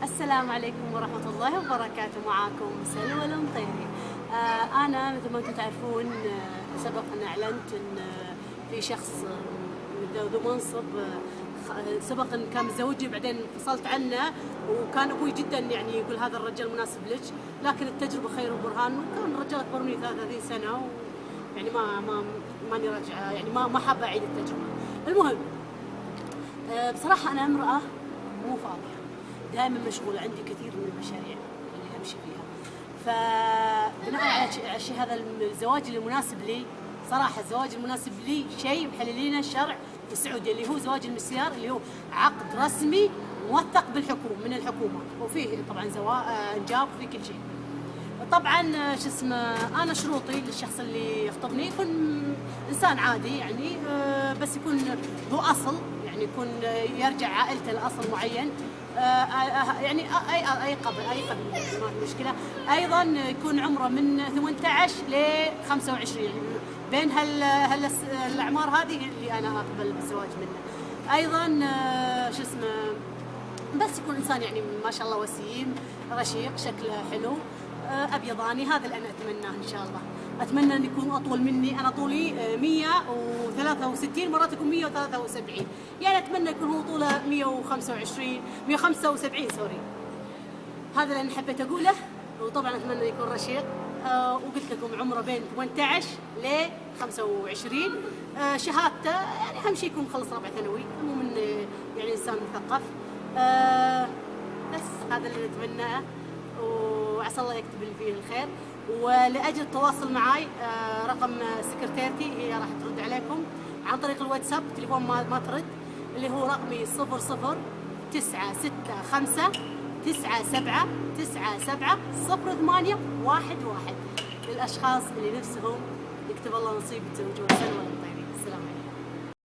السلام عليكم ورحمة الله وبركاته. معاكم سلوى المطيري. أنا مثل ما أنتم تعرفون، سبق أن أعلنت أن في شخص من ذو منصب، سبق أن كان متزوجي بعدين انفصلت عنه، وكان أبوي جدا يعني يقول هذا الرجال مناسب لك، لكن التجربة خير البرهان، وكان الرجال أكبر مني 33 سنة، يعني ماني راجعة، يعني ما حابة أعيد التجربة. المهم، بصراحة أنا امرأة مو فاضية، دائما مشغولة، عندي كثير من المشاريع اللي أمشي فيها. فبناء على الشيء هذا، الزواج المناسب لي صراحة، الزواج المناسب لي شيء محللينه الشرع في السعودية، اللي هو زواج المسيار، اللي هو عقد رسمي موثق من الحكومة، وفيه طبعا إنجاب في كل شيء. طبعا شو اسمه، انا شروطي للشخص اللي يخطبني يكون انسان عادي، يعني بس يكون ذو اصل، يعني يكون يرجع عائلته لاصل معين، يعني اي قبل ما في مشكله. ايضا يكون عمره من 18 ل 25، يعني بين الاعمار هذه اللي انا اقبل بالزواج منه. ايضا شو اسمه، بس يكون انسان يعني ما شاء الله وسيم رشيق، شكله حلو، ابيضاني. هذا اللي انا اتمناه ان شاء الله. اتمنى ان يكون اطول مني، انا طولي 163، مرات يكون 173، يعني اتمنى يكون هو طوله 175 سوري. هذا اللي انا حبيت اقوله. وطبعا اتمنى يكون رشيق، وقلت لكم عمره بين 18 ل 25، شهادته يعني اهم شيء يكون مخلص رابعه ثانوي، مو من يعني انسان مثقف. بس هذا اللي نتمناه، وعسى الله يكتب لي فيه الخير. ولاجل التواصل معي، رقم سكرتيرتي هي راح ترد عليكم عن طريق الواتساب، تليفون ما ترد، اللي هو رقمي 0096797970811 للاشخاص اللي نفسهم يكتب الله نصيب يتزوجون سلوى المطيري. السلام عليكم.